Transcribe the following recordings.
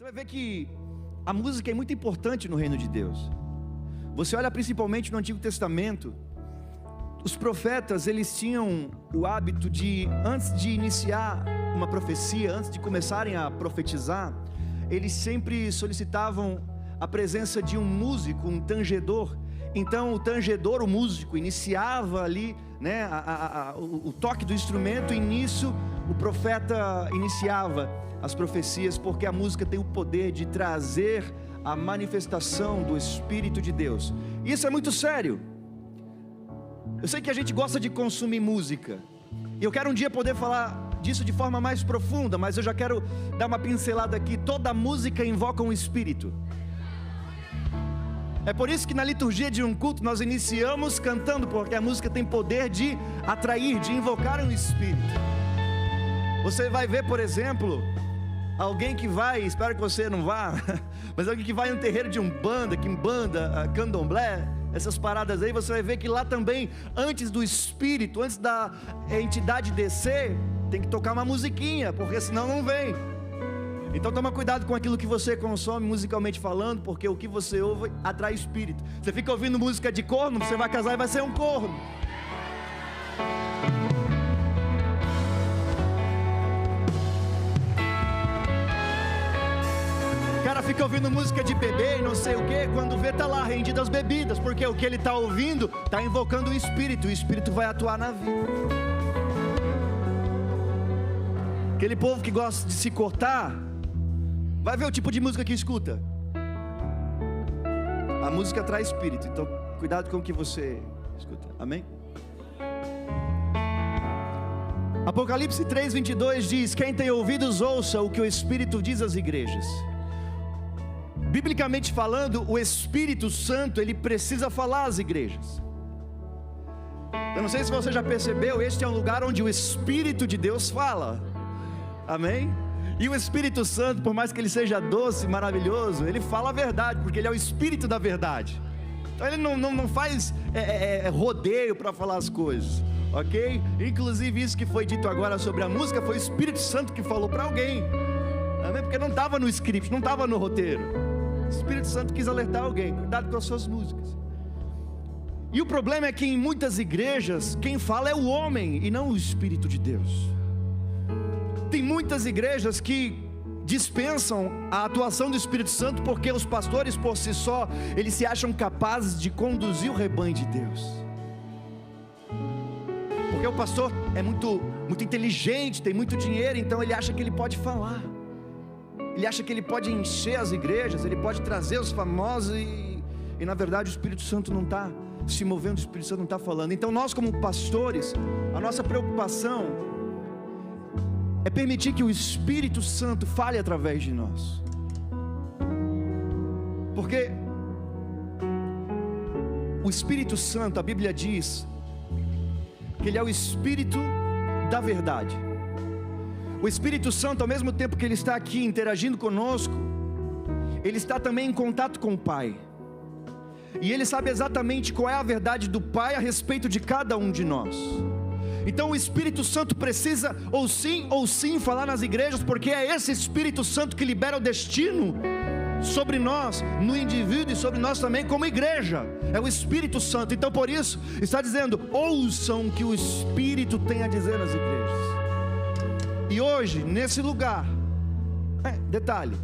Você vai ver que a música é muito importante no reino de Deus. Você olha principalmente no Antigo Testamento, os profetas, eles tinham o hábito de, antes de iniciar uma profecia, antes de começarem a profetizar, eles sempre solicitavam a presença de um músico, um tangedor. Então o tangedor, o músico, iniciava ali, né, o toque do instrumento, e nisso o profeta iniciava as profecias, porque a música tem o poder de trazer a manifestação do Espírito de Deus. Isso é muito sério. Eu sei que a gente gosta de consumir música, e eu quero um dia poder falar disso de forma mais profunda, mas eu já quero dar uma pincelada aqui. Toda música invoca um Espírito. É por isso que na liturgia de um culto nós iniciamos cantando, porque a música tem poder de atrair, de invocar um Espírito. Você vai ver, por exemplo, alguém que vai, espero que você não vá, mas alguém que vai em um terreiro de umbanda, quimbanda, candomblé, essas paradas aí, você vai ver que lá também, antes do Espírito, antes da entidade descer, tem que tocar uma musiquinha, porque senão não vem. Então toma cuidado com aquilo que você consome musicalmente falando, porque o que você ouve atrai Espírito. Você fica ouvindo música de corno, você vai casar e vai ser um corno. O cara fica ouvindo música de bebê e não sei o que, quando vê tá lá rendido as bebidas, porque o que ele está ouvindo está invocando o Espírito vai atuar na vida. Aquele povo que gosta de se cortar, vai ver o tipo de música que escuta. A música traz Espírito, então cuidado com o que você escuta, amém? Apocalipse 3:22 diz: quem tem ouvidos ouça o que o Espírito diz às igrejas. Biblicamente falando, o Espírito Santo, ele precisa falar às igrejas. Eu não sei se você já percebeu, este é um lugar onde o Espírito de Deus fala, amém? E o Espírito Santo, por mais que ele seja doce, maravilhoso, ele fala a verdade, porque ele é o Espírito da verdade. Então ele não faz rodeio para falar as coisas, ok? Inclusive isso que foi dito agora sobre a música, foi o Espírito Santo que falou para alguém, amém? Porque não estava no script, não estava no roteiro. O Espírito Santo quis alertar alguém, cuidado com as suas músicas. E o problema é que em muitas igrejas, quem fala é o homem e não o Espírito de Deus. Tem muitas igrejas que dispensam a atuação do Espírito Santo, porque os pastores por si só, eles se acham capazes de conduzir o rebanho de Deus. Porque o pastor é muito inteligente, tem muito dinheiro, então ele acha que ele pode falar. Ele acha que ele pode encher as igrejas, ele pode trazer os famosos e na verdade o Espírito Santo não está se movendo, o Espírito Santo não está falando. Então nós como pastores, a nossa preocupação é permitir que o Espírito Santo fale através de nós. Porque o Espírito Santo, a Bíblia diz que ele é o Espírito da verdade. O Espírito Santo, ao mesmo tempo que ele está aqui interagindo conosco, ele está também em contato com o Pai. E ele sabe exatamente qual é a verdade do Pai a respeito de cada um de nós. Então o Espírito Santo precisa ou sim falar nas igrejas, porque é esse Espírito Santo que libera o destino sobre nós, no indivíduo e sobre nós também como igreja. É o Espírito Santo. Então por isso está dizendo: ouçam o que o Espírito tem a dizer nas igrejas. E hoje nesse lugar, detalhe,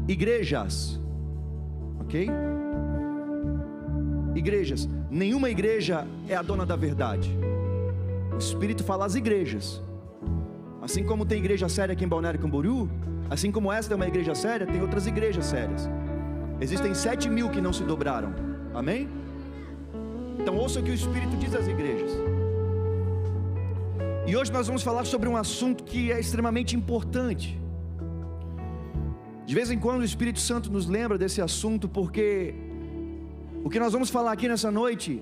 igrejas, ok? Igrejas, nenhuma igreja é a dona da verdade. O Espírito fala às igrejas. Assim como tem igreja séria aqui em Balneário Camboriú, assim como esta é uma igreja séria, tem outras igrejas sérias. Existem 7.000 que não se dobraram, amém? Então ouça o que o Espírito diz às igrejas. E hoje nós vamos falar sobre um assunto que é extremamente importante. De vez em quando o Espírito Santo nos lembra desse assunto, porque o que nós vamos falar aqui nessa noite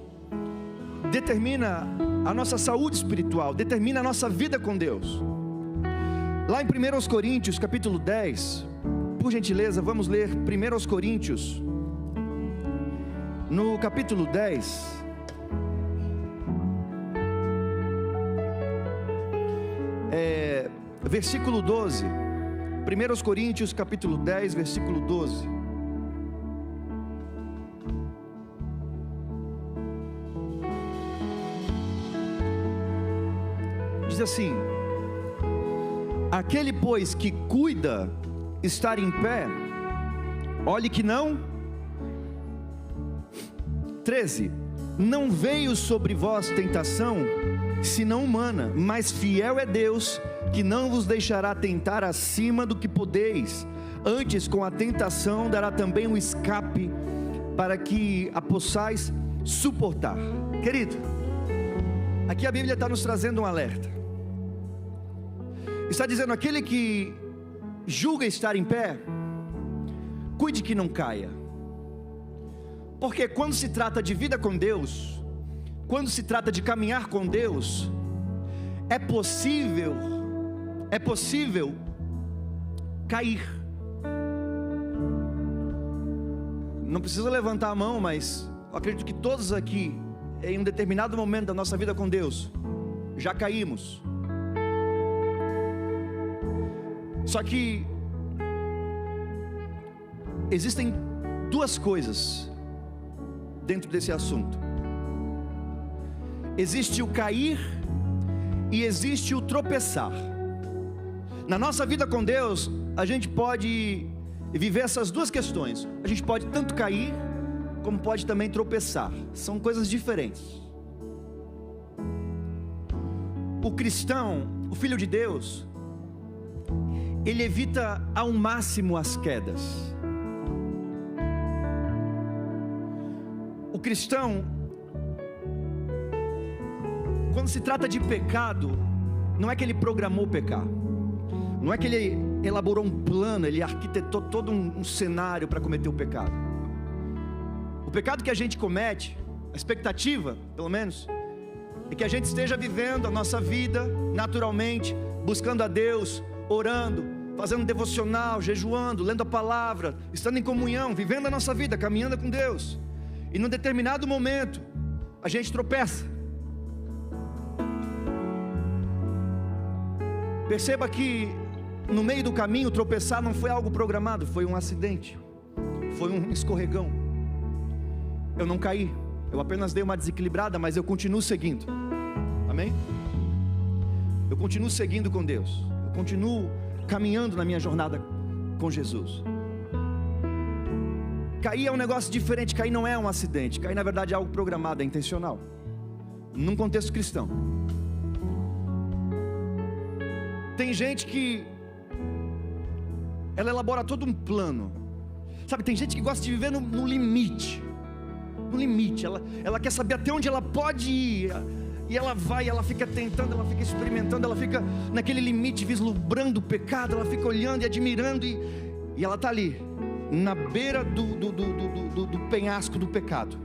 determina a nossa saúde espiritual, determina a nossa vida com Deus. Lá em 1 Coríntios capítulo 10, por gentileza, vamos ler 1 Coríntios, no capítulo 10, versículo 12, 1 Coríntios capítulo 10, versículo 12. Diz assim: aquele pois que cuida estar em pé, olhe que não. 13. Não veio sobre vós tentação, senão humana, mas fiel é Deus, que não vos deixará tentar acima do que podeis, antes com a tentação dará também um escape, para que a possais suportar. Querido, aqui a Bíblia está nos trazendo um alerta. Está dizendo: aquele que julga estar em pé, cuide que não caia. Porque quando se trata de vida com Deus, quando se trata de caminhar com Deus, é possível cair. Não precisa levantar a mão, mas eu acredito que todos aqui, em um determinado momento da nossa vida com Deus, já caímos. Só que existem duas coisas dentro desse assunto: existe o cair e existe o tropeçar. Na nossa vida com Deus, a gente pode viver essas duas questões. A gente pode tanto cair, como pode também tropeçar. São coisas diferentes. O cristão, o filho de Deus, ele evita ao máximo as quedas. O cristão, quando se trata de pecado, não é que ele programou pecar, não é que ele elaborou um plano, ele arquitetou todo um cenário para cometer o pecado. O pecado que a gente comete, a expectativa, pelo menos, é que a gente esteja vivendo a nossa vida naturalmente, buscando a Deus, orando, fazendo devocional, jejuando, lendo a palavra, estando em comunhão, vivendo a nossa vida, caminhando com Deus. E num determinado momento, a gente tropeça. Perceba que no meio do caminho, tropeçar não foi algo programado, foi um acidente, foi um escorregão. Eu não caí, eu apenas dei uma desequilibrada, mas eu continuo seguindo. Amém? Eu continuo seguindo com Deus, eu continuo caminhando na minha jornada com Jesus. Cair é um negócio diferente. Cair não é um acidente. Cair na verdade é algo programado, é intencional, num contexto cristão. Tem gente que ela elabora todo um plano, sabe? Tem gente que gosta de viver no limite. No limite, ela quer saber até onde ela pode ir. E ela vai, ela fica tentando, ela fica experimentando, ela fica naquele limite, vislumbrando o pecado. Ela fica olhando e admirando, e ela está ali na beira do penhasco do pecado.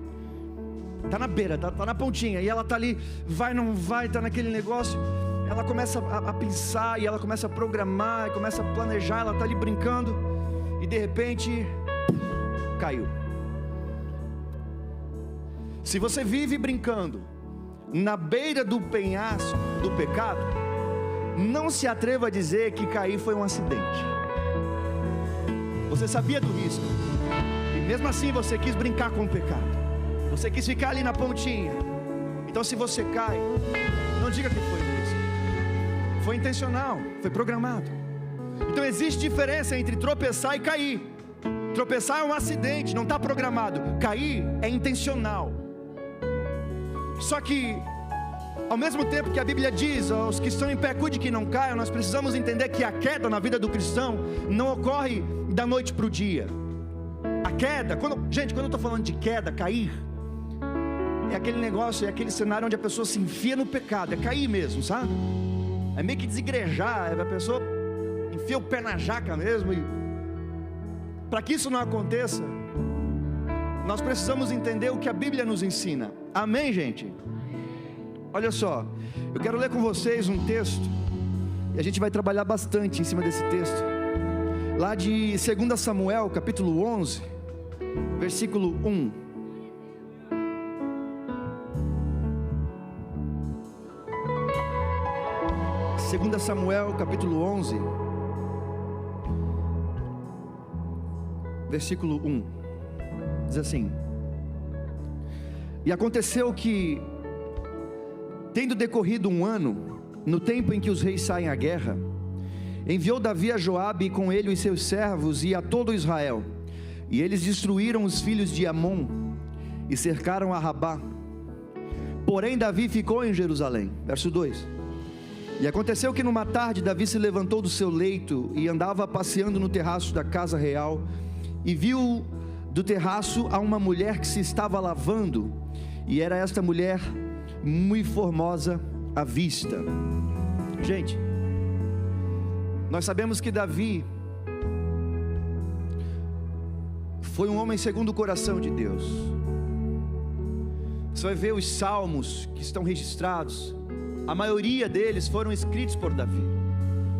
Está na beira, está na pontinha. E ela está ali, vai, não vai, está naquele negócio. Ela começa a pensar, e ela começa a programar, começa a planejar. Ela está ali brincando, e de repente caiu. Se você vive brincando na beira do penhasco do pecado, não se atreva a dizer que cair foi um acidente. Você sabia do risco, e mesmo assim você quis brincar com o pecado. Você quis ficar ali na pontinha. Então se você cai, não diga que foi risco. Foi intencional, foi programado. Então existe diferença entre tropeçar e cair. Tropeçar é um acidente, não está programado. Cair é intencional. Só que, ao mesmo tempo que a Bíblia diz, aos que estão em pé, cuide que não caiam, nós precisamos entender que a queda na vida do cristão não ocorre da noite para o dia. A queda, quando eu estou falando de queda, cair, é aquele negócio, é aquele cenário onde a pessoa se enfia no pecado, é cair mesmo, sabe? É meio que desigrejar, a pessoa enfia o pé na jaca mesmo. E para que isso não aconteça, nós precisamos entender o que a Bíblia nos ensina. Amém, gente? Olha só, eu quero ler com vocês um texto, e a gente vai trabalhar bastante em cima desse texto, lá de 2 Samuel, capítulo 11, versículo 1. Segunda Samuel, capítulo 11, versículo 1, diz assim: e aconteceu que, tendo decorrido 1 ano, no tempo em que os reis saem à guerra, enviou Davi a Joabe e com ele os seus servos e a todo Israel, e eles destruíram os filhos de Amon e cercaram a Rabá. Porém Davi ficou em Jerusalém. Verso 2: e aconteceu que numa tarde Davi se levantou do seu leito e andava passeando no terraço da casa real, e viu do terraço a uma mulher que se estava lavando, e era esta mulher muito formosa à vista. Gente, nós sabemos que Davi foi um homem segundo o coração de Deus. Você vai ver os salmos que estão registrados, a maioria deles foram escritos por Davi.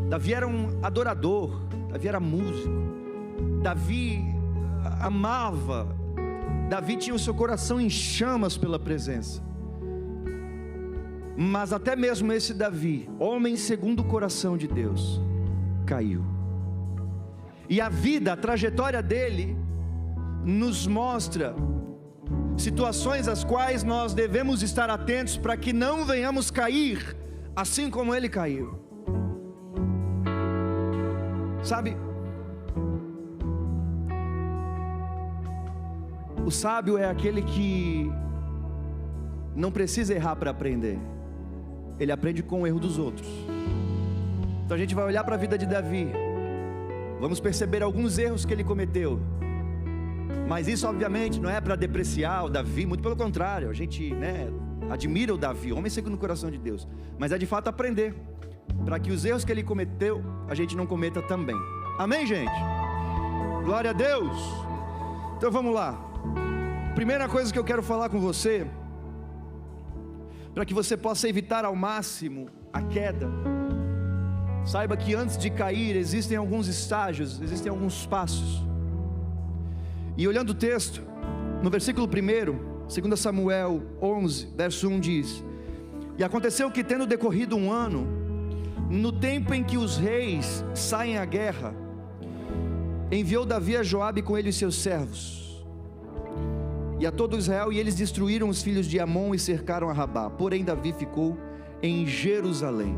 Davi era um adorador, Davi era músico, Davi amava, Davi tinha o seu coração em chamas pela presença. Mas até mesmo esse Davi, homem segundo o coração de Deus, caiu. E a vida, a trajetória dele nos mostra situações às quais nós devemos estar atentos para que não venhamos cair assim como ele caiu. Sabe, o sábio é aquele que não precisa errar para aprender, ele aprende com o erro dos outros. Então a gente vai olhar para a vida de Davi, vamos perceber alguns erros que ele cometeu, mas isso obviamente não é para depreciar o Davi, muito pelo contrário, a gente admira o Davi, homem segundo o coração de Deus, mas é de fato aprender, para que os erros que ele cometeu, a gente não cometa também. Amém, gente? Glória a Deus. Então vamos lá. Primeira coisa que eu quero falar com você, para que você possa evitar ao máximo a queda, saiba que antes de cair existem alguns estágios, existem alguns passos. E olhando o texto, no versículo 1, 2 Samuel 11, verso 1 diz: e aconteceu que, tendo decorrido 1 ano, no tempo em que os reis saem à guerra, enviou Davi a Joabe com ele os seus servos e a todo Israel, e eles destruíram os filhos de Amon e cercaram a Rabá. Porém Davi ficou em Jerusalém.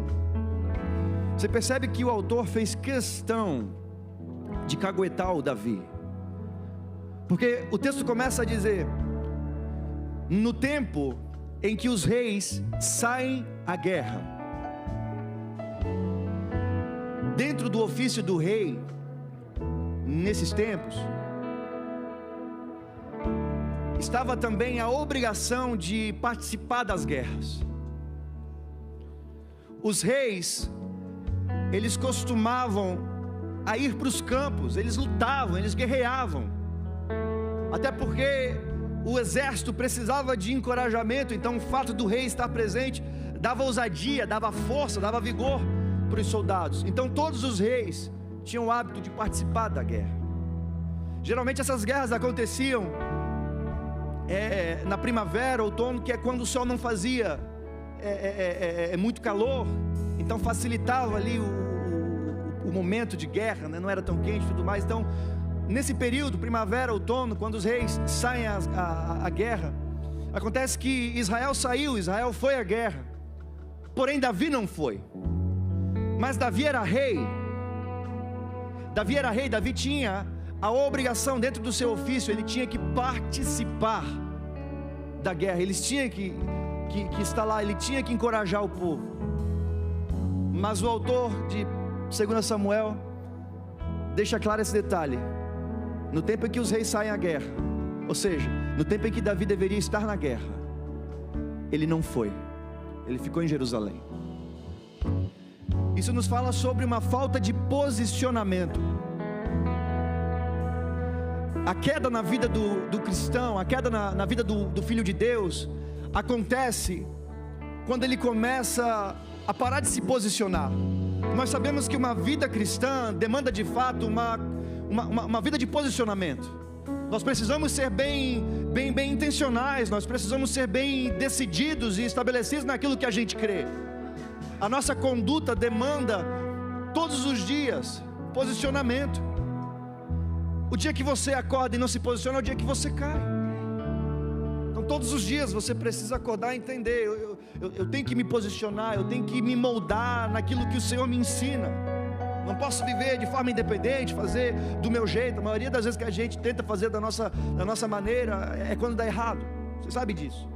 Você percebe que o autor fez questão de caguetar o Davi, porque o texto começa a dizer: no tempo em que os reis saem à guerra. Dentro do ofício do rei, nesses tempos, estava também a obrigação de participar das guerras. Os reis, eles costumavam a ir para os campos, eles lutavam, eles guerreavam, até porque o exército precisava de encorajamento. Então o fato do rei estar presente dava ousadia, dava força, dava vigor para os soldados. Então todos os reis tinham o hábito de participar da guerra. Geralmente essas guerras aconteciam na primavera, outono, que é quando o sol não fazia muito calor, então facilitava ali o momento de guerra, não era tão quente e tudo mais. Então nesse período, primavera, outono, quando os reis saem à guerra, acontece que Israel foi à guerra, porém Davi não foi. Mas Davi era rei, Davi tinha a obrigação dentro do seu ofício, ele tinha que participar da guerra, ele tinha que estar lá, ele tinha que encorajar o povo. Mas o autor de 2 Samuel deixa claro esse detalhe: no tempo em que os reis saem à guerra, ou seja, no tempo em que Davi deveria estar na guerra, ele não foi, ele ficou em Jerusalém. Isso nos fala sobre uma falta de posicionamento. A queda na vida do cristão, a queda na vida do filho de Deus, acontece quando ele começa a parar de se posicionar. Nós sabemos que uma vida cristã demanda de fato uma vida de posicionamento. Nós precisamos ser bem intencionais, nós precisamos ser bem decididos e estabelecidos naquilo que a gente crê. A nossa conduta demanda todos os dias posicionamento. O dia que você acorda e não se posiciona é o dia que você cai. Então todos os dias você precisa acordar e entender, eu tenho que me posicionar, eu tenho que me moldar naquilo que o Senhor me ensina. Não posso viver de forma independente, fazer do meu jeito. A maioria das vezes que a gente tenta fazer da nossa maneira é quando dá errado. Você sabe disso.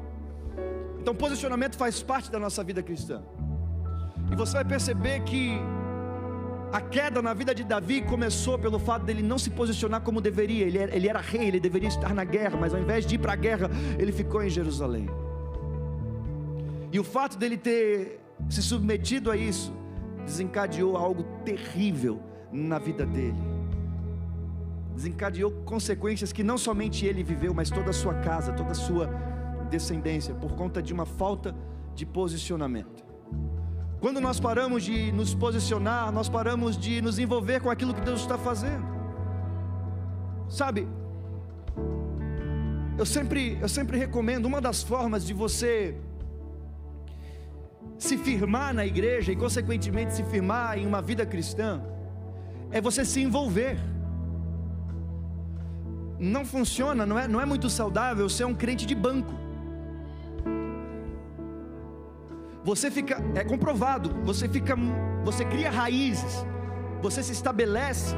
Então posicionamento faz parte da nossa vida cristã. E você vai perceber que a queda na vida de Davi começou pelo fato dele não se posicionar como deveria. Ele era rei, ele deveria estar na guerra, mas ao invés de ir para a guerra, ele ficou em Jerusalém. E o fato dele ter se submetido a isso desencadeou algo terrível na vida dele. Desencadeou consequências que não somente ele viveu, mas toda a sua casa, toda a sua descendência, por conta de uma falta de posicionamento. Quando nós paramos de nos posicionar, nós paramos de nos envolver com aquilo que Deus está fazendo. Sabe, eu sempre recomendo, uma das formas de você se firmar na igreja e consequentemente se firmar em uma vida cristã, é você se envolver. Não funciona, não é muito saudável ser um crente de banco. Você fica, é comprovado, você cria raízes, você se estabelece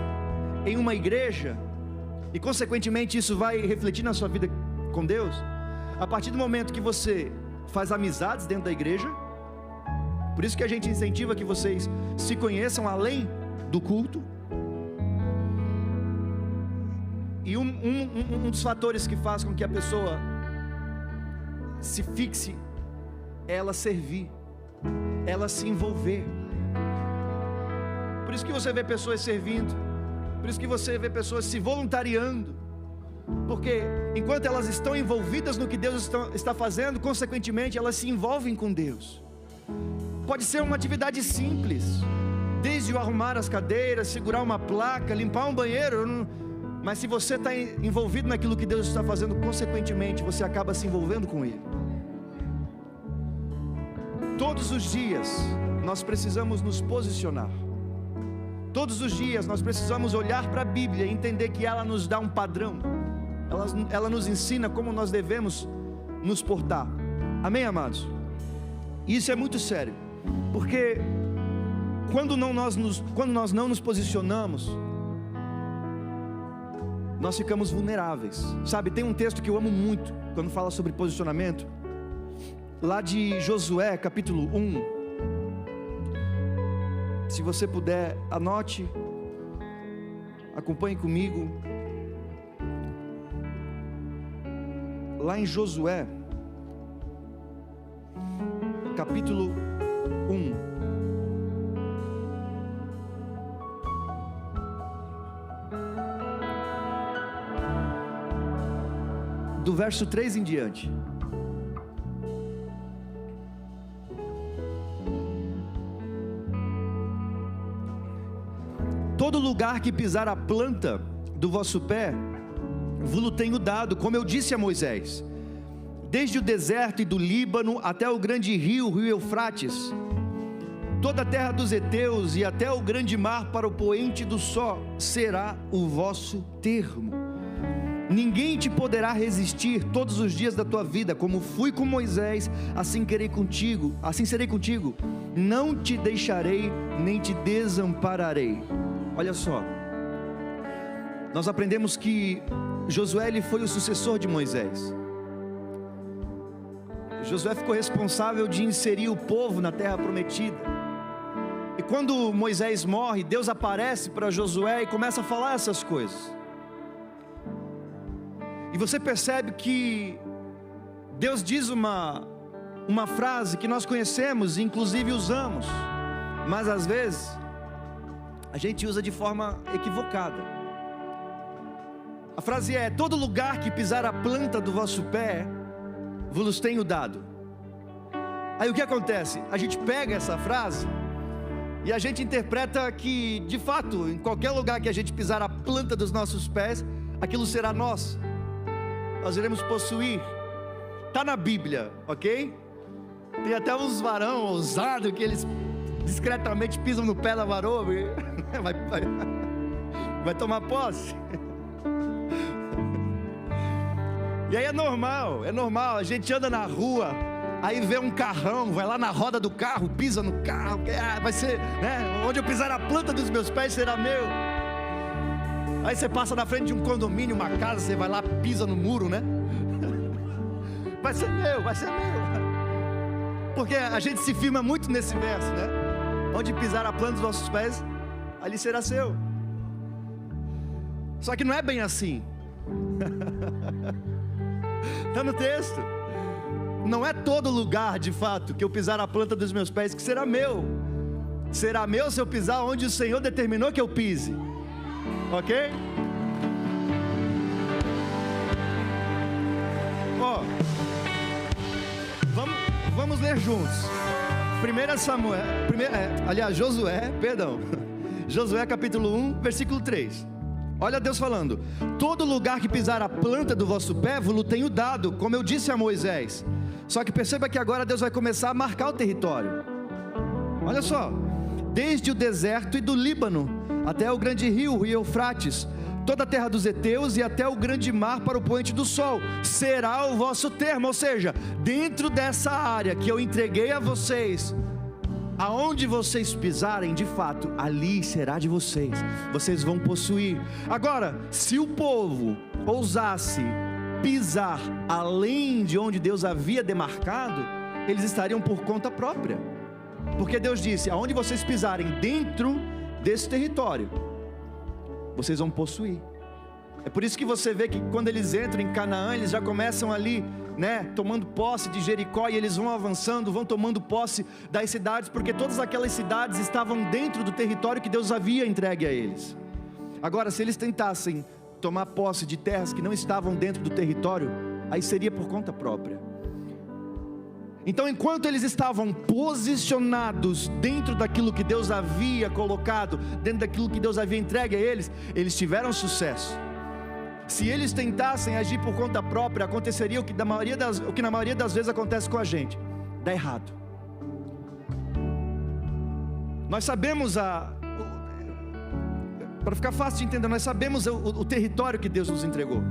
em uma igreja, e consequentemente isso vai refletir na sua vida com Deus, a partir do momento que você faz amizades dentro da igreja. Por isso que a gente incentiva que vocês se conheçam além do culto. E um dos fatores que faz com que a pessoa se fixe é ela servir, ela se envolver. Por isso que você vê pessoas servindo, por isso que você vê pessoas se voluntariando, porque enquanto elas estão envolvidas no que Deus está fazendo, consequentemente elas se envolvem com Deus. Pode ser uma atividade simples, desde o arrumar as cadeiras, segurar uma placa, limpar um banheiro, mas se você está envolvido naquilo que Deus está fazendo, consequentemente você acaba se envolvendo com Ele. Todos os dias nós precisamos nos posicionar. Todos os dias nós precisamos olhar para a Bíblia e entender que ela nos dá um padrão. Ela nos ensina como nós devemos nos portar. Amém, amados? Isso é muito sério, porque quando nós não nos posicionamos, nós ficamos vulneráveis. Sabe, tem um texto que eu amo muito quando fala sobre posicionamento, lá de Josué capítulo 1. Se você puder, anote, acompanhe comigo. Lá em Josué capítulo 1, do verso 3 em diante. Todo lugar que pisar a planta do vosso pé, vos tenho dado, como eu disse a Moisés, desde o deserto e do Líbano até o grande rio, o rio Eufrates, toda a terra dos heteus e até o grande mar para o poente do Sol, será o vosso termo. Ninguém te poderá resistir todos os dias da tua vida. Como fui com Moisés, assim serei contigo. Não te deixarei, nem te desampararei. Olha só, nós aprendemos que Josué ele foi o sucessor de Moisés. Josué ficou responsável de inserir o povo na terra prometida. E quando Moisés morre, Deus aparece para Josué e começa a falar essas coisas. E você percebe que Deus diz uma frase que nós conhecemos e inclusive usamos, mas às vezes a gente usa de forma equivocada. A frase é: todo lugar que pisar a planta do vosso pé, vos tenho dado. Aí o que acontece? A gente pega essa frase e a gente interpreta que, de fato, em qualquer lugar que a gente pisar a planta dos nossos pés, aquilo será nosso, nós iremos possuir. Está na Bíblia, ok? Tem até uns varão ousados que eles discretamente pisam no pé da varoa, vai tomar posse. E aí é normal, a gente anda na rua, aí vê um carrão, vai lá na roda do carro, pisa no carro, vai ser, né? Onde eu pisar a planta dos meus pés será meu. Aí você passa na frente de um condomínio, uma casa, você vai lá, pisa no muro, né? Vai ser meu. Porque a gente se firma muito nesse verso, né? Onde pisar a planta dos nossos pés, ali será seu. Só que não é bem assim. Está no texto. Não é todo lugar, de fato, que eu pisar a planta dos meus pés que será meu. Será meu se eu pisar onde o Senhor determinou que eu pise. Ok? Ó, vamos ler juntos. 1 Samuel, Josué capítulo 1, versículo 3. Olha Deus falando: todo lugar que pisar a planta do vosso pé, vos tenho dado, como eu disse a Moisés. Só que perceba que agora Deus vai começar a marcar o território. Olha só: desde o deserto e do Líbano, até o grande rio, o rio Eufrates, toda a terra dos heteus e até o grande mar para o poente do sol, será o vosso termo. Ou seja, dentro dessa área que eu entreguei a vocês, aonde vocês pisarem, de fato, ali será de vocês. Vocês vão possuir. Agora, se o povo ousasse pisar além de onde Deus havia demarcado, eles estariam por conta própria. Porque Deus disse: aonde vocês pisarem dentro desse território, vocês vão possuir. É por isso que você vê que quando eles entram em Canaã, eles já começam ali, né, tomando posse de Jericó, e eles vão avançando, vão tomando posse das cidades, porque todas aquelas cidades estavam dentro do território que Deus havia entregue a eles. Agora, se eles tentassem tomar posse de terras que não estavam dentro do território, aí seria por conta própria. Então, enquanto eles estavam posicionados dentro daquilo que Deus havia colocado, dentro daquilo que Deus havia entregue a eles, eles tiveram sucesso. Se eles tentassem agir por conta própria, aconteceria o que na maioria das vezes acontece com a gente: dá errado. Nós sabemos para ficar fácil de entender, nós sabemos o território que Deus nos entregou.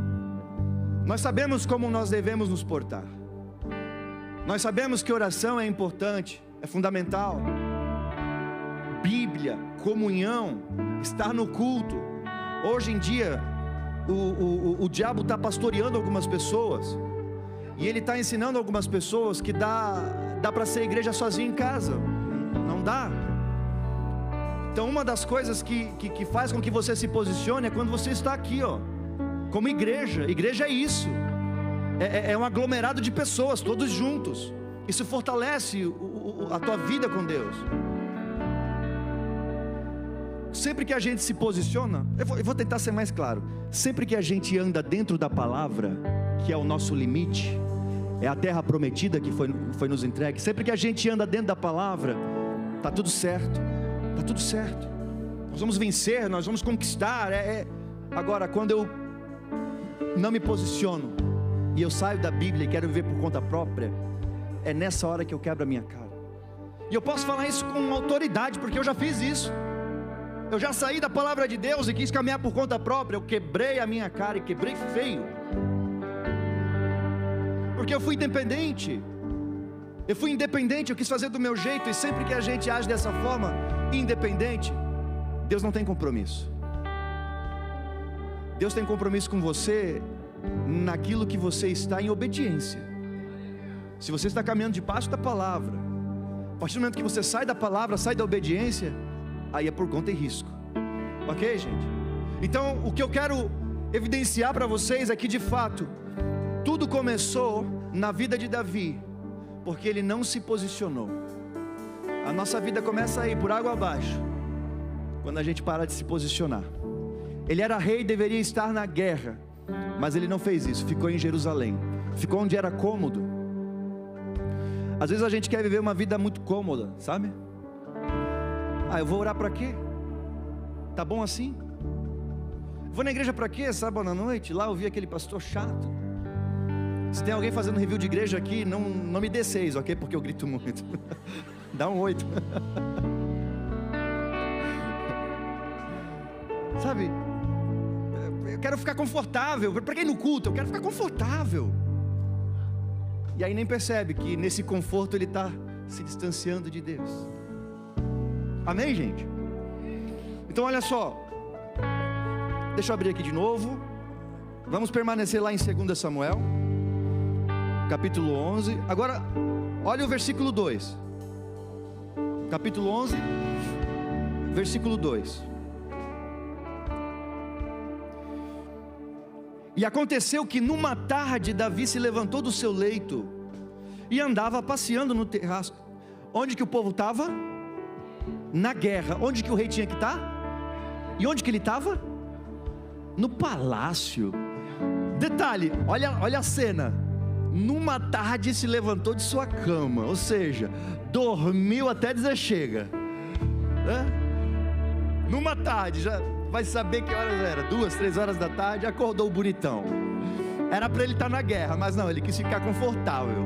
Nós sabemos como nós devemos nos portar. Nós sabemos que oração é importante, é fundamental. Bíblia, comunhão, estar no culto. Hoje em dia, o diabo está pastoreando algumas pessoas, e ele está ensinando algumas pessoas que dá para ser igreja sozinho em casa. Não dá. Então, uma das coisas que faz com que você se posicione é quando você está aqui, ó, como igreja. Igreja é isso. É um aglomerado de pessoas, todos juntos. Isso fortalece a tua vida com Deus. Sempre que a gente se posiciona, eu vou tentar ser mais claro. Sempre que a gente anda dentro da palavra, que é o nosso limite, é a terra prometida que foi nos entregue. Sempre que a gente anda dentro da palavra, está tudo certo. Está tudo certo. Nós vamos vencer, nós vamos conquistar. Agora, quando eu não me posiciono e eu saio da Bíblia e quero viver por conta própria, é nessa hora que eu quebro a minha cara. E eu posso falar isso com autoridade, porque eu já fiz isso. Eu já saí da palavra de Deus e quis caminhar por conta própria. Eu quebrei a minha cara, e quebrei feio, porque eu fui independente. Eu quis fazer do meu jeito. E sempre que a gente age dessa forma, independente, Deus não tem compromisso. Deus tem compromisso com você naquilo que você está em obediência. Se você está caminhando debaixo da palavra, a partir do momento que você sai da palavra, sai da obediência, aí é por conta e risco. Ok, gente? Então, o que eu quero evidenciar para vocês é que, de fato, tudo começou na vida de Davi, porque ele não se posicionou. A nossa vida começa a ir por água abaixo quando a gente para de se posicionar. Ele era rei e deveria estar na guerra, mas ele não fez isso. Ficou em Jerusalém, ficou onde era cômodo. Às vezes a gente quer viver uma vida muito cômoda, sabe? Eu vou orar para quê? Tá bom assim? Vou na igreja para quê? Sábado à noite, lá ouvir aquele pastor chato. Se tem alguém fazendo review de igreja aqui, não me dê 6, ok? Porque eu grito muito. Dá um 8. Sabe, eu quero ficar confortável. Para quem no culto, eu quero ficar confortável. E aí nem percebe que nesse conforto ele está se distanciando de Deus. Amém, gente? Então olha só, deixa eu abrir aqui de novo. Vamos permanecer lá em 2 Samuel, capítulo 11. Agora, olha o versículo 2. Capítulo 11, versículo 2. E aconteceu que numa tarde Davi se levantou do seu leito e andava passeando no terraço. Onde que o povo estava? Na guerra. Onde que o rei tinha que estar? E onde que ele estava? No palácio. Detalhe, olha a cena. Numa tarde se levantou de sua cama, ou seja, dormiu até dizer chega. Numa tarde, já vai saber que horas era, 2, 3 horas da tarde, acordou bonitão. Era para ele estar na guerra, mas não, ele quis ficar confortável.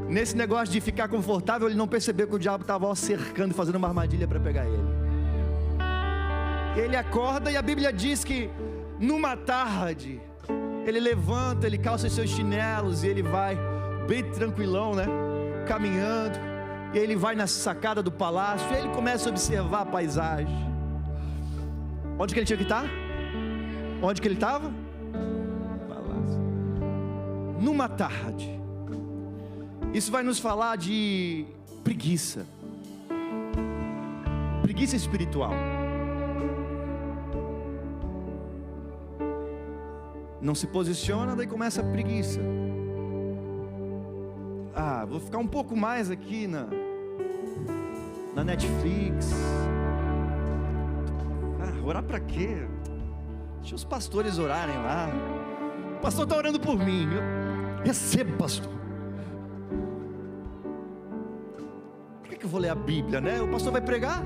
Nesse negócio de ficar confortável, ele não percebeu que o diabo estava cercando, fazendo uma armadilha para pegar ele. Ele acorda e a Bíblia diz que numa tarde, ele levanta, ele calça os seus chinelos e ele vai bem tranquilão, né? Caminhando, e ele vai na sacada do palácio, e ele começa a observar a paisagem. Onde que ele tinha que estar? Onde que ele estava? Palácio. Numa tarde. Isso vai nos falar de preguiça. Preguiça espiritual. Não se posiciona, daí começa a preguiça. Vou ficar um pouco mais aqui na Netflix. Orar para quê? Deixa os pastores orarem lá. O pastor está orando por mim. Receba, pastor. Por que eu vou ler a Bíblia, né? O pastor vai pregar.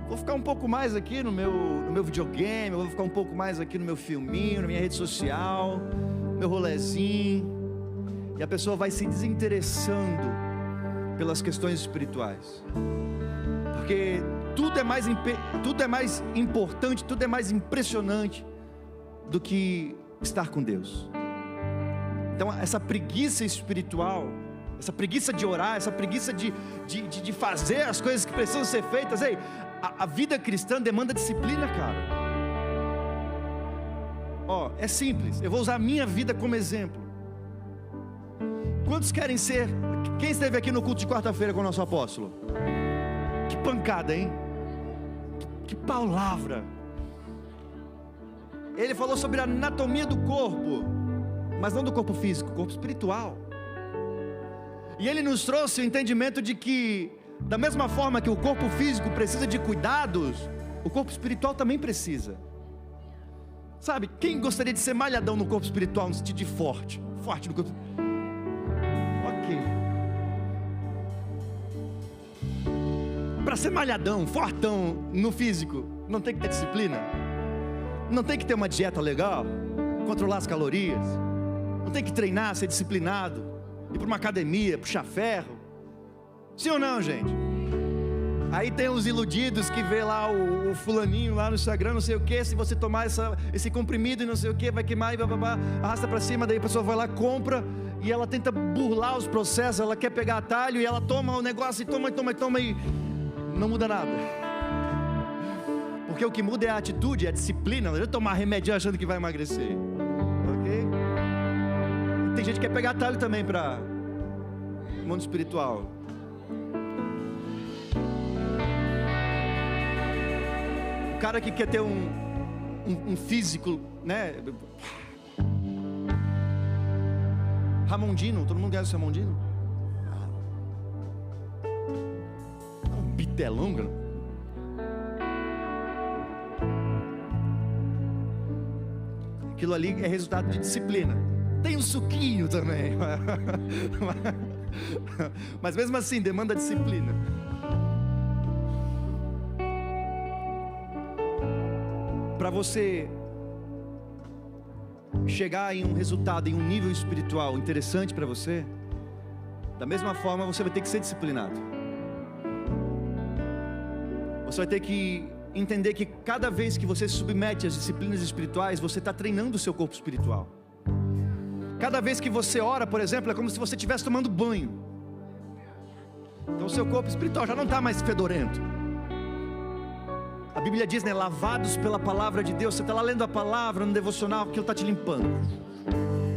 Vou ficar um pouco mais aqui no meu videogame. Vou ficar um pouco mais aqui no meu filminho, na minha rede social, meu rolezinho. E a pessoa vai se desinteressando pelas questões espirituais. Porque tudo é mais importante, tudo é mais impressionante do que estar com Deus. Então essa preguiça espiritual, essa preguiça de orar, essa preguiça de fazer as coisas que precisam ser feitas. A vida cristã demanda disciplina, cara. É simples, eu vou usar a minha vida como exemplo. Quantos querem ser? Quem esteve aqui no culto de quarta-feira com o nosso apóstolo? Que pancada, hein? Que palavra. Ele falou sobre a anatomia do corpo, mas não do corpo físico, corpo espiritual. E ele nos trouxe o entendimento de que, da mesma forma que o corpo físico precisa de cuidados, o corpo espiritual também precisa. Sabe, quem gostaria de ser malhadão no corpo espiritual, no sentido de forte no corpo? Ok. Para ser malhadão, fortão no físico, não tem que ter disciplina? Não tem que ter uma dieta legal? Controlar as calorias? Não tem que treinar, ser disciplinado? Ir para uma academia, puxar ferro? Sim ou não, gente? Aí tem os iludidos que vê lá o fulaninho lá no Instagram, não sei o que, se você tomar esse comprimido e não sei o que, vai queimar e bababá, arrasta para cima, daí a pessoa vai lá, compra, e ela tenta burlar os processos, ela quer pegar atalho, e ela toma o negócio e toma e não muda nada. Porque o que muda é a atitude, é a disciplina. Não é tomar remédio achando que vai emagrecer. Ok? Tem gente que quer pegar atalho também para o mundo espiritual. O cara que quer ter um físico, né? Ramondino, todo mundo conhece o Ramondino? Um bitelão, cara. Aquilo ali é resultado de disciplina. Tem um suquinho também. Mas mesmo assim, demanda disciplina. Para você chegar em um resultado, em um nível espiritual interessante para você, da mesma forma você vai ter que ser disciplinado. Você vai ter que entender que cada vez que você se submete às disciplinas espirituais, você está treinando o seu corpo espiritual. Cada vez que você ora, por exemplo, é como se você estivesse tomando banho. Então o seu corpo espiritual já não está mais fedorento. A Bíblia diz, né, lavados pela palavra de Deus. Você está lá lendo a palavra no devocional, aquilo está te limpando,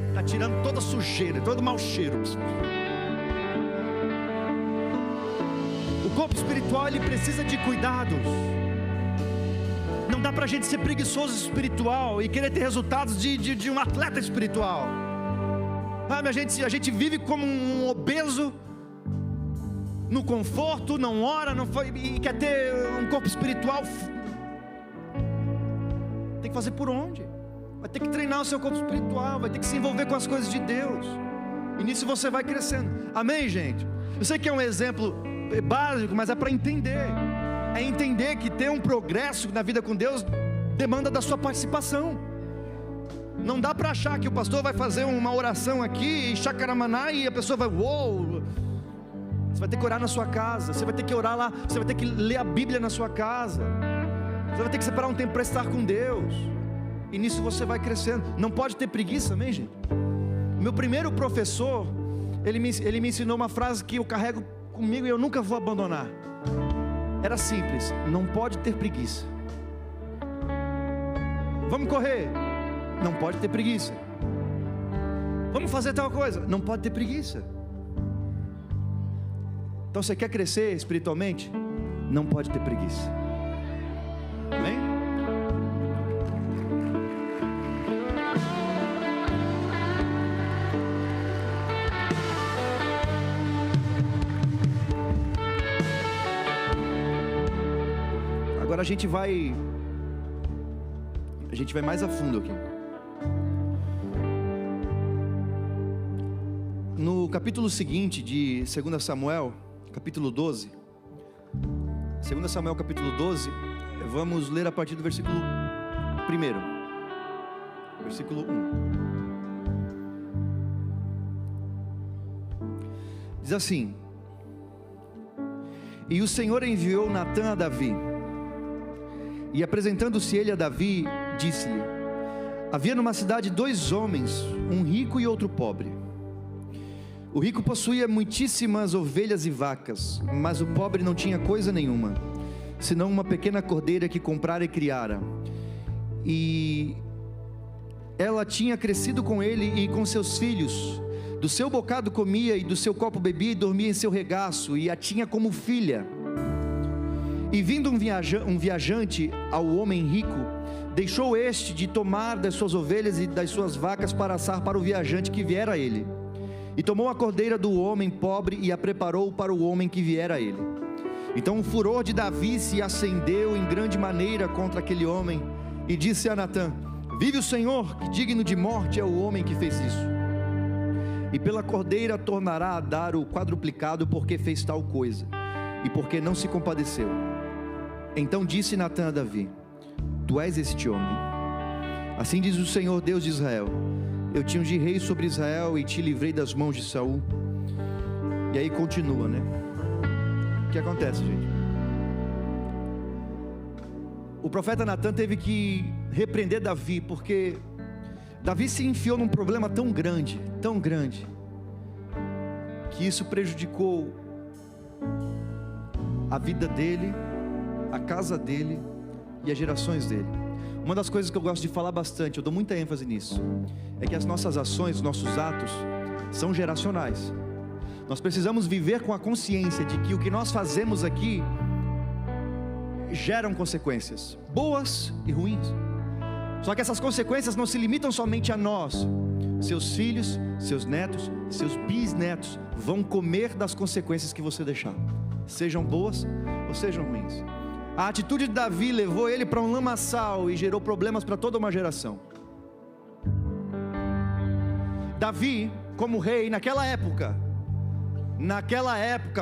está tirando toda a sujeira, todo o mau cheiro. O corpo espiritual, ele precisa de cuidados. Não dá para a gente ser preguiçoso espiritual e querer ter resultados de um atleta espiritual. A gente vive como um obeso, no conforto, não ora, e quer ter um corpo espiritual. Tem que fazer por onde? Vai ter que treinar o seu corpo espiritual, vai ter que se envolver com as coisas de Deus, e nisso você vai crescendo. Amém, gente? Eu sei que é um exemplo básico, mas é para entender. É entender que ter um progresso na vida com Deus demanda da sua participação. Não dá para achar que o pastor vai fazer uma oração aqui, e chacaramaná, e a pessoa vai, uou. Você vai ter que orar na sua casa, você vai ter que orar lá, você vai ter que ler a Bíblia na sua casa, você vai ter que separar um tempo para estar com Deus, e nisso você vai crescendo. Não pode ter preguiça, amém, gente? Meu primeiro professor, ele me ensinou uma frase que eu carrego comigo e eu nunca vou abandonar. Era simples: não pode ter preguiça. Vamos correr? Não pode ter preguiça. Vamos fazer tal coisa? Não pode ter preguiça. Então você quer crescer espiritualmente? Não pode ter preguiça. Amém? Agora a gente vai mais a fundo aqui. No capítulo seguinte de 2 Samuel, capítulo 12, 2 Samuel capítulo 12, vamos ler a partir do versículo 1, versículo 1. Diz assim: E o Senhor enviou Natã a Davi, e apresentando-se ele a Davi, disse-lhe: Havia numa cidade 2 homens, um rico e outro pobre. O rico possuía muitíssimas ovelhas e vacas, mas o pobre não tinha coisa nenhuma, senão uma pequena cordeira que comprara e criara. E ela tinha crescido com ele e com seus filhos. Do seu bocado comia e do seu copo bebia e dormia em seu regaço, e a tinha como filha. E vindo um viajante ao homem rico, deixou este de tomar das suas ovelhas e das suas vacas para assar para o viajante que viera a ele. E tomou a cordeira do homem pobre e a preparou para o homem que viera a ele. Então o furor de Davi se acendeu em grande maneira contra aquele homem, e disse a Natã: Vive o Senhor, que digno de morte é o homem que fez isso. E pela cordeira tornará a dar o quadruplicado, porque fez tal coisa, e porque não se compadeceu. Então disse Natã a Davi: Tu és este homem. Assim diz o Senhor Deus de Israel: Eu te ungi rei sobre Israel e te livrei das mãos de Saul. E aí continua, né? O que acontece, gente? O profeta Natã teve que repreender Davi, porque Davi se enfiou num problema tão grande, que isso prejudicou a vida dele, a casa dele e as gerações dele. Uma das coisas que eu gosto de falar bastante, eu dou muita ênfase nisso, é que as nossas ações, nossos atos são geracionais. Nós precisamos viver com a consciência de que o que nós fazemos aqui geram consequências, boas e ruins. Só que essas consequências não se limitam somente a nós. Seus filhos, seus netos, seus bisnetos vão comer das consequências que você deixar, sejam boas ou sejam ruins. A atitude de Davi levou ele para um lamaçal e gerou problemas para toda uma geração. Davi, como rei, naquela época,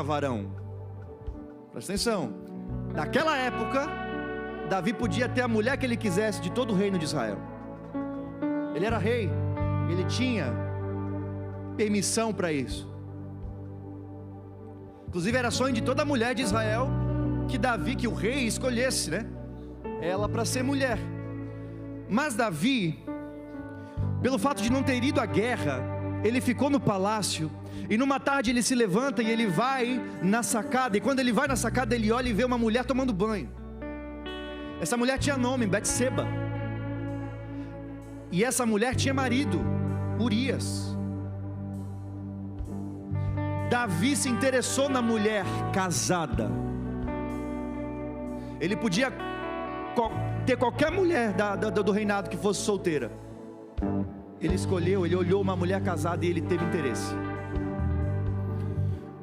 varão, presta atenção, naquela época, Davi podia ter a mulher que ele quisesse de todo o reino de Israel. Ele era rei, ele tinha permissão para isso. Inclusive era sonho de toda mulher de Israel que Davi, que o rei escolhesse, né? ela para ser mulher. Mas Davi, pelo fato de não ter ido à guerra, ele ficou no palácio. E numa tarde ele se levanta e ele vai na sacada. E quando ele vai na sacada, ele olha e vê uma mulher tomando banho. Essa mulher tinha nome, Betseba. E essa mulher tinha marido, Urias. Davi se interessou na mulher casada. Ele podia ter qualquer mulher do reinado que fosse solteira. Ele escolheu, ele olhou uma mulher casada e ele teve interesse.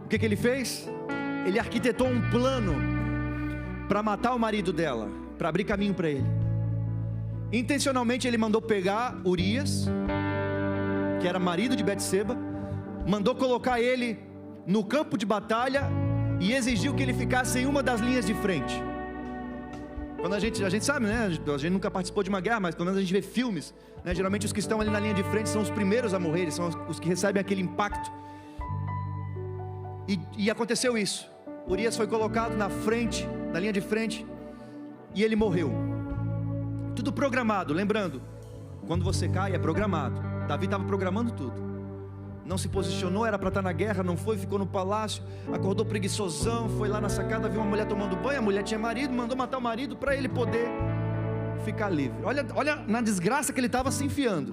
O que ele fez? Ele arquitetou um plano para matar o marido dela, para abrir caminho para ele. Intencionalmente ele mandou pegar Urias, que era marido de Betseba, mandou colocar ele no campo de batalha e exigiu que ele ficasse em uma das linhas de frente. Quando a gente sabe, né? A gente nunca participou de uma guerra, mas pelo menos a gente vê filmes, né? Geralmente os que estão ali na linha de frente são os primeiros a morrer, eles são os que recebem aquele impacto. E aconteceu isso. Urias foi colocado na frente, na linha de frente, e ele morreu. Tudo programado, lembrando, quando você cai é programado. Davi estava programando tudo. Não se posicionou, era para estar na guerra, não foi, ficou no palácio, acordou preguiçosão, foi lá na sacada, viu uma mulher tomando banho, a mulher tinha marido, mandou matar o marido para ele poder ficar livre. Olha na desgraça que ele estava se enfiando.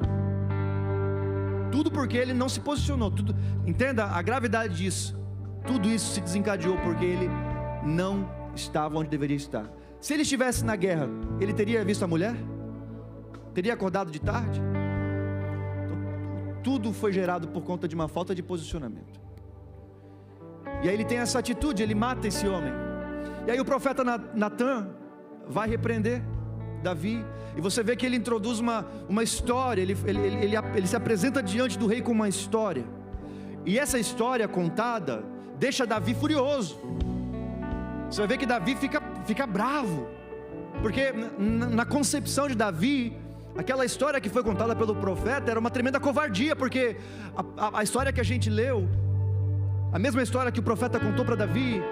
Tudo porque ele não se posicionou. Tudo, entenda a gravidade disso. Tudo isso se desencadeou porque ele não estava onde deveria estar. Se ele estivesse na guerra, ele teria visto a mulher? Teria acordado de tarde? Tudo foi gerado por conta de uma falta de posicionamento. E aí ele tem essa atitude, ele mata esse homem. E aí o profeta Natan vai repreender Davi. E você vê que ele introduz uma história, ele se apresenta diante do rei com uma história. E essa história contada deixa Davi furioso. Você vai ver que Davi fica bravo. Porque na concepção de Davi, aquela história que foi contada pelo profeta era uma tremenda covardia, porque a história que a gente leu, a mesma história que o profeta contou para Davi,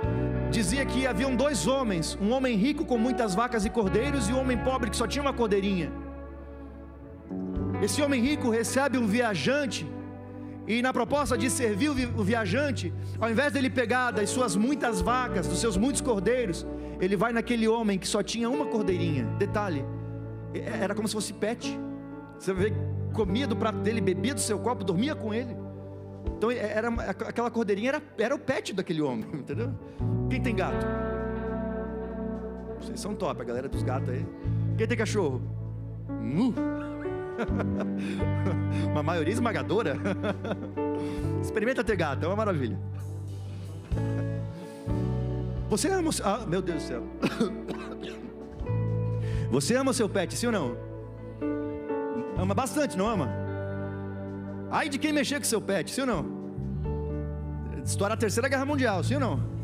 dizia que haviam dois homens, um homem rico com muitas vacas e cordeiros, e um homem pobre que só tinha uma cordeirinha. Esse homem rico recebe um viajante, e na proposta de servir o viajante, ao invés dele pegar das suas muitas vacas, dos seus muitos cordeiros, ele vai naquele homem que só tinha uma cordeirinha. Detalhe, era como se fosse pet. Você vê, comia do prato dele, bebia do seu copo, dormia com ele. Então aquela cordeirinha era o pet daquele homem, entendeu? Quem tem gato? Vocês são top, a galera dos gatos aí. Quem tem cachorro? Uma maioria esmagadora. Experimenta ter gato, é uma maravilha. Você ama meu Deus do céu. Você ama o seu pet, sim ou não? Ama bastante, não ama? Ai de quem mexer com seu pet, sim ou não? Estoura a Terceira Guerra Mundial, sim ou não?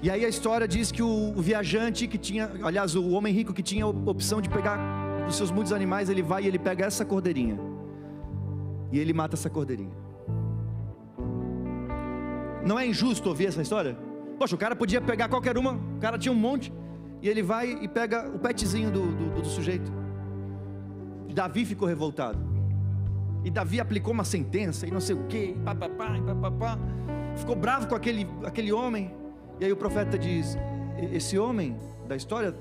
E aí a história diz que o viajante que tinha, aliás, o homem rico que tinha a opção de pegar dos seus muitos animais, ele vai e ele pega essa cordeirinha, e ele mata essa cordeirinha. Não é injusto ouvir essa história? Poxa, o cara podia pegar qualquer uma, o cara tinha um monte, e ele vai e pega o petzinho do sujeito. Davi ficou revoltado, e Davi aplicou uma sentença, e não sei o que, ficou bravo com aquele homem. E aí o profeta diz: esse homem da história,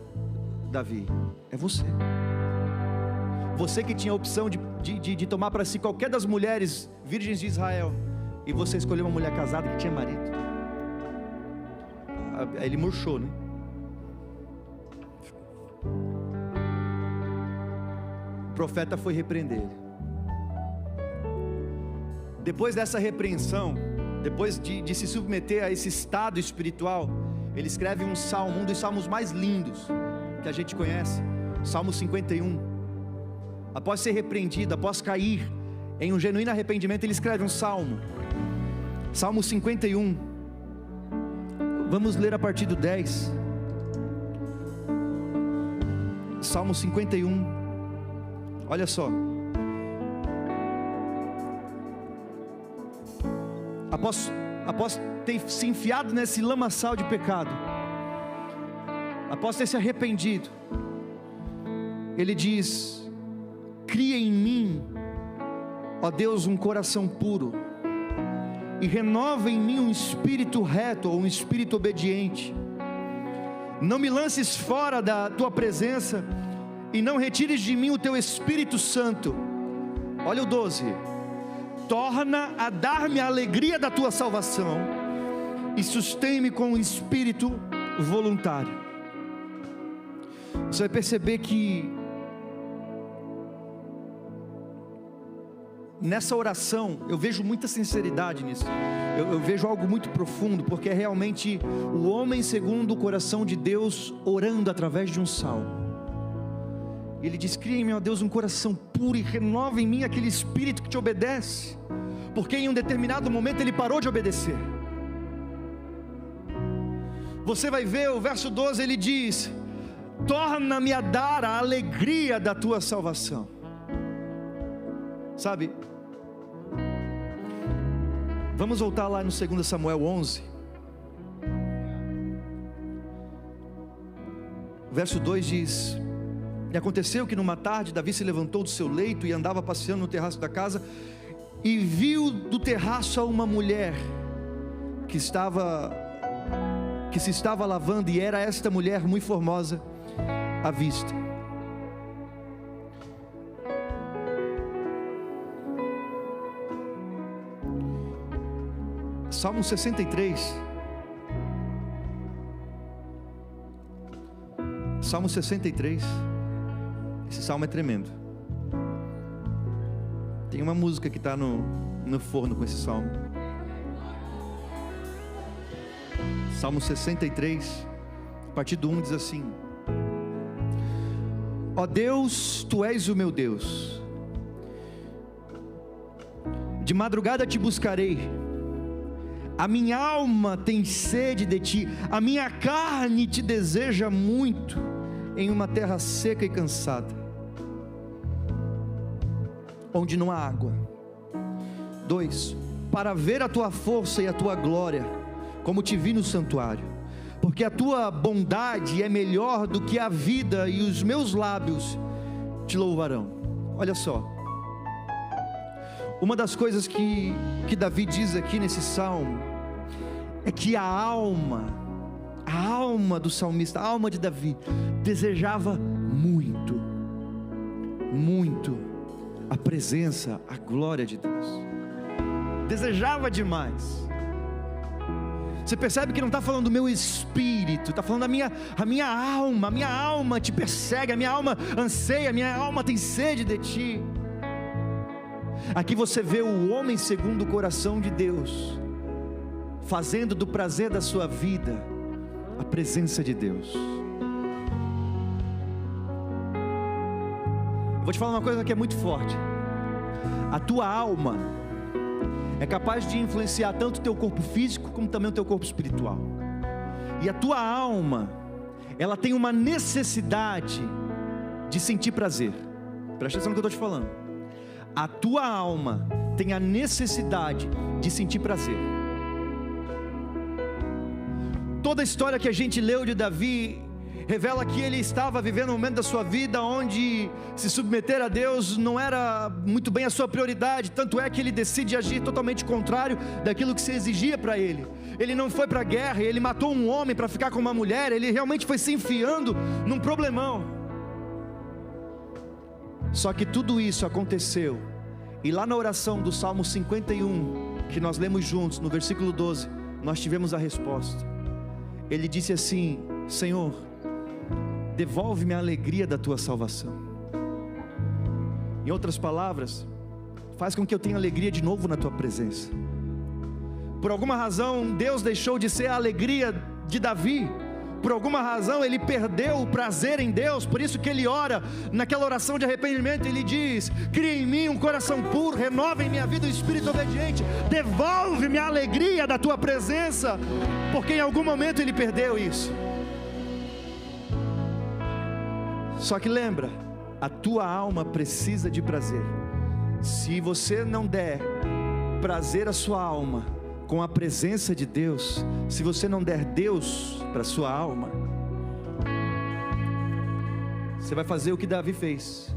Davi, é você. Você que tinha a opção de tomar para si qualquer das mulheres virgens de Israel, e você escolheu uma mulher casada que tinha marido. Aí ele murchou, né? O profeta foi repreender ele. Depois dessa repreensão, depois de se submeter a esse estado espiritual, ele escreve um salmo, um dos salmos mais lindos que a gente conhece, Salmo 51. Após ser repreendido, após cair em um genuíno arrependimento, ele escreve um salmo, Salmo 51. Vamos ler a partir do 10. Salmo 51. Olha só. Após ter se enfiado nesse lamaçal de pecado, após ter se arrependido, ele diz: cria em mim, ó Deus, um coração puro, e renova em mim um espírito reto, ou um espírito obediente. Não me lances fora da tua presença, e não retires de mim o teu Espírito Santo. Olha o 12: torna a dar-me a alegria da tua salvação, e sustém-me com um espírito voluntário. Você vai perceber que nessa oração eu vejo muita sinceridade nisso. Eu vejo algo muito profundo, porque é realmente o homem segundo o coração de Deus orando através de um salmo. Ele diz: cria em mim, ó Deus, um coração puro, e renova em mim aquele espírito que te obedece. Porque em um determinado momento ele parou de obedecer. Você vai ver o verso 12, ele diz: torna-me a dar a alegria da tua salvação. Sabe, vamos voltar lá no 2 Samuel 11, verso 2 diz: e aconteceu que numa tarde Davi se levantou do seu leito e andava passeando no terraço da casa, e viu do terraço uma mulher que se estava lavando, e era esta mulher muito formosa à vista. Salmo 63. Salmo 63. Esse salmo é tremendo. Tem uma música que está no forno com esse salmo. Salmo 63, a partir do 1 diz assim: ó Deus, tu és o meu Deus, de madrugada te buscarei, a minha alma tem sede de ti, a minha carne te deseja muito, em uma terra seca e cansada, onde não há água. 2, para ver a tua força e a tua glória, como te vi no santuário, porque a tua bondade é melhor do que a vida, e os meus lábios te louvarão. Olha só, uma das coisas que Davi diz aqui nesse salmo, é que a alma do salmista, a alma de Davi, desejava muito a presença, a glória de Deus, desejava demais. Você percebe que não está falando do meu espírito, está falando da minha alma. A minha alma te persegue, a minha alma anseia, a minha alma tem sede de ti. Aqui você vê o homem segundo o coração de Deus, fazendo do prazer da sua vida a presença de Deus. Eu vou te falar uma coisa que é muito forte: a tua alma é capaz de influenciar tanto o teu corpo físico, como também o teu corpo espiritual. E a tua alma, ela tem uma necessidade de sentir prazer. Presta atenção no que eu estou te falando. A tua alma tem a necessidade de sentir prazer. Toda a história que a gente leu de Davi revela que ele estava vivendo um momento da sua vida onde se submeter a Deus não era muito bem a sua prioridade. Tanto é que ele decide agir totalmente contrário daquilo que se exigia para ele. Ele não foi para a guerra, ele matou um homem para ficar com uma mulher. Ele realmente foi se enfiando num problemão. Só que tudo isso aconteceu, e lá na oração do Salmo 51, que nós lemos juntos, no versículo 12, nós tivemos a resposta. Ele disse assim: Senhor, devolve-me a alegria da tua salvação. Em outras palavras, faz com que eu tenha alegria de novo na tua presença. Por alguma razão, Deus deixou de ser a alegria de Davi. Por alguma razão ele perdeu o prazer em Deus. Por isso que ele ora, naquela oração de arrependimento, ele diz: cria em mim um coração puro, renova em minha vida um espírito obediente, devolve-me a alegria da tua presença, porque em algum momento ele perdeu isso. Só que lembra, a tua alma precisa de prazer. Se você não der prazer à sua alma com a presença de Deus, se você não der Deus para a sua alma, Você vai fazer o que Davi fez.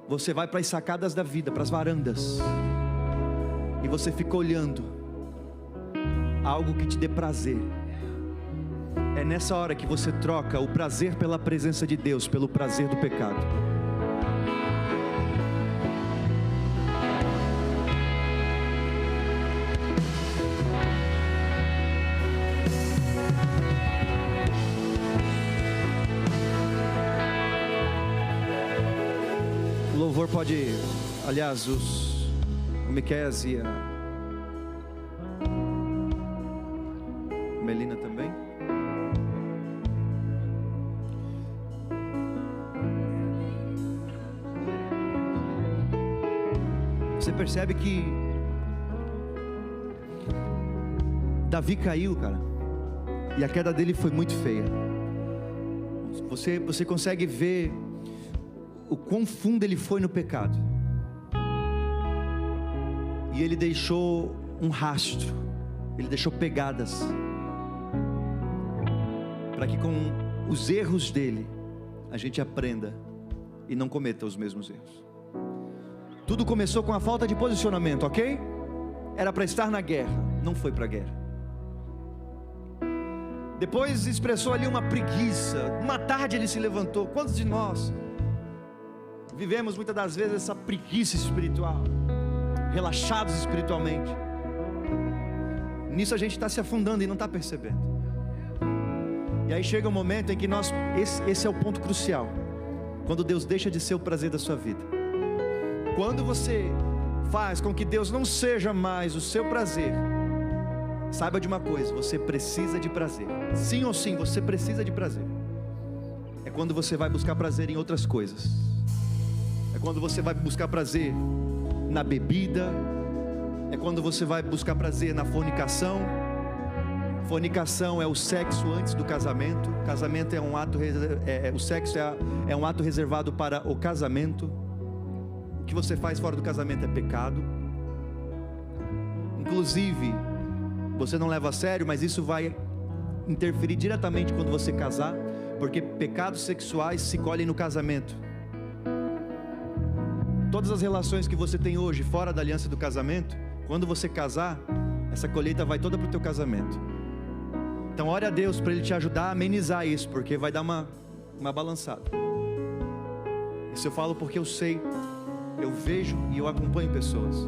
Você vai para as sacadas da vida, para as varandas, e você fica olhando algo que te dê prazer. É nessa hora que você troca o prazer pela presença de Deus, pelo prazer do pecado. O louvor pode, aliás, o Miqueias e a Melina também. Você percebe que Davi caiu, cara, e a queda dele foi muito feia. Você consegue ver o quão fundo ele foi no pecado, e ele deixou um rastro, ele deixou pegadas, para que com os erros dele a gente aprenda e não cometa os mesmos erros. Tudo começou com a falta de posicionamento, ok? Era para estar na guerra, não foi para a guerra. Depois expressou ali uma preguiça. Uma tarde ele se levantou. Quantos de nós vivemos muitas das vezes essa preguiça espiritual, relaxados espiritualmente? Nisso a gente está se afundando e não está percebendo. E aí chega um momento em que esse é o ponto crucial, quando Deus deixa de ser o prazer da sua vida. Quando você faz com que Deus não seja mais o seu prazer, saiba de uma coisa: você precisa de prazer. Sim ou sim, você precisa de prazer. É quando você vai buscar prazer em outras coisas. É quando você vai buscar prazer na bebida. É quando você vai buscar prazer na fornicação. Fornicação é o sexo antes do casamento. Casamento é um ato, o sexo é um ato reservado para o casamento. O que você faz fora do casamento é pecado. Inclusive, você não leva a sério, mas isso vai interferir diretamente quando você casar, porque pecados sexuais se colhem no casamento. Todas as relações que você tem hoje fora da aliança do casamento, quando você casar, essa colheita vai toda para o teu casamento. Então ore a Deus para Ele te ajudar a amenizar isso, porque vai dar uma balançada. Isso eu falo porque eu sei, eu vejo e eu acompanho pessoas.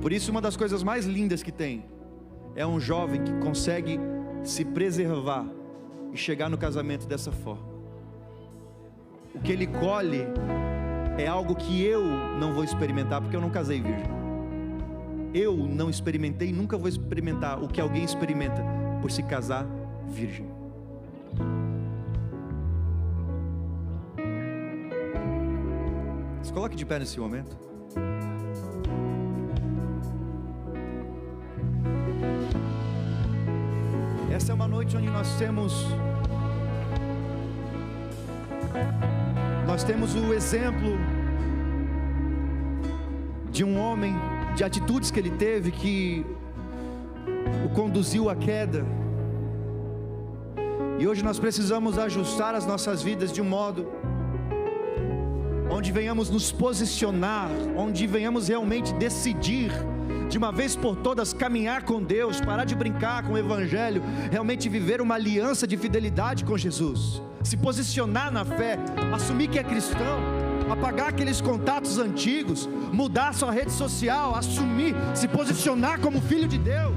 Por isso, uma das coisas mais lindas que tem é um jovem que consegue se preservar e chegar no casamento dessa forma. O que ele colhe é algo que eu não vou experimentar, porque eu não casei virgem. Eu não experimentei e nunca vou experimentar o que alguém experimenta por se casar virgem. Se coloque de pé nesse momento. Essa é uma noite onde nós temos o exemplo de um homem, de atitudes que ele teve que o conduziu à queda. E hoje nós precisamos ajustar as nossas vidas de um modo onde venhamos nos posicionar, onde venhamos realmente decidir de uma vez por todas caminhar com Deus, parar de brincar com o Evangelho, realmente viver uma aliança de fidelidade com Jesus, se posicionar na fé, assumir que é cristão, apagar aqueles contatos antigos, mudar sua rede social, assumir, se posicionar como filho de Deus.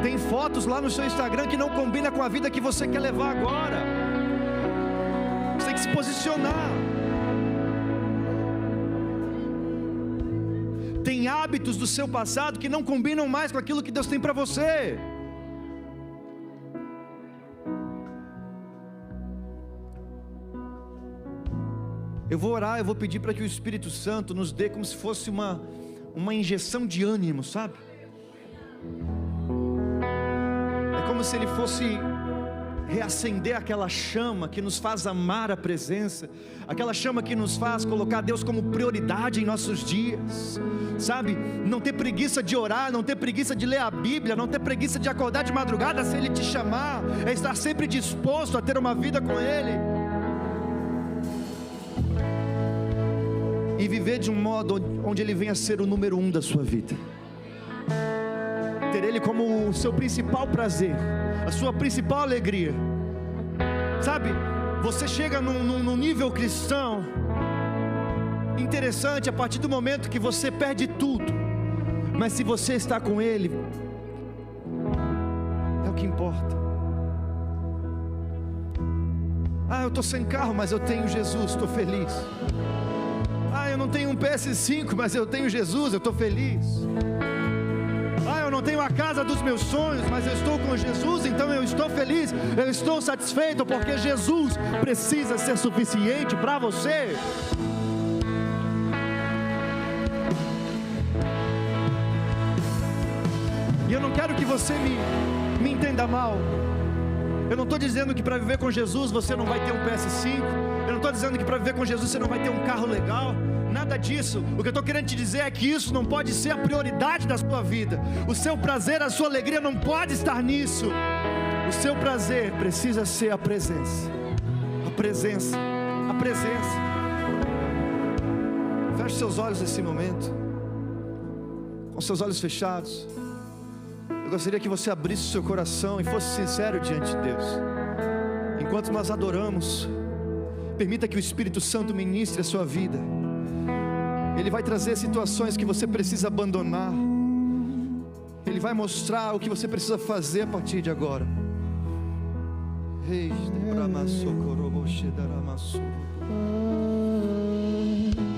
Tem fotos lá no seu Instagram que não combina com a vida que você quer levar agora. Você tem que se posicionar. Tem hábitos do seu passado que não combinam mais com aquilo que Deus tem para você. Eu vou orar, eu vou pedir para que o Espírito Santo nos dê como se fosse uma injeção de ânimo, sabe? É como se Ele fosse reacender aquela chama que nos faz amar a presença, aquela chama que nos faz colocar Deus como prioridade em nossos dias, sabe? Não ter preguiça de orar, não ter preguiça de ler a Bíblia, não ter preguiça de acordar de madrugada se Ele te chamar, é estar sempre disposto a ter uma vida com Ele, e viver de um modo onde Ele venha ser o número 1 da sua vida, ter Ele como o seu principal prazer, a sua principal alegria, sabe? Você chega num nível cristão interessante a partir do momento que você perde tudo, mas se você está com Ele, é o que importa. Eu estou sem carro, mas eu tenho Jesus, estou feliz. Eu não tenho um PS5, mas eu tenho Jesus, eu estou feliz. Eu não tenho a casa dos meus sonhos, mas eu estou com Jesus, então eu estou feliz, eu estou satisfeito, porque Jesus precisa ser suficiente para você. E eu não quero que você me entenda mal. Eu não estou dizendo que para viver com Jesus você não vai ter um PS5. Eu não estou dizendo que para viver com Jesus você não vai ter um carro legal. Nada disso. O que eu estou querendo te dizer é que isso não pode ser a prioridade da sua vida. O seu prazer, a sua alegria não pode estar nisso. O seu prazer precisa ser a presença. A presença. A presença. Feche seus olhos nesse momento, com seus olhos fechados. Eu gostaria que você abrisse o seu coração e fosse sincero diante de Deus. Enquanto nós adoramos, permita que o Espírito Santo ministre a sua vida. Ele vai trazer situações que você precisa abandonar. Ele vai mostrar o que você precisa fazer a partir de agora.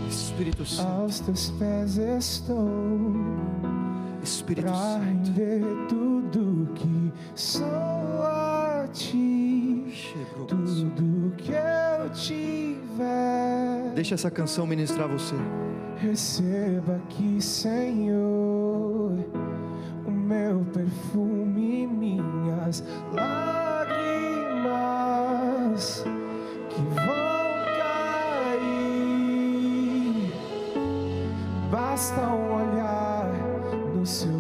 Espírito Santo, aos teus pés estou, Espírito pra Santo, render tudo que sou a ti, tudo que eu tiver. deixa essa canção ministrar você. Receba aqui, Senhor, o meu perfume, minhas lágrimas que vão cair. Basta um olhar no seu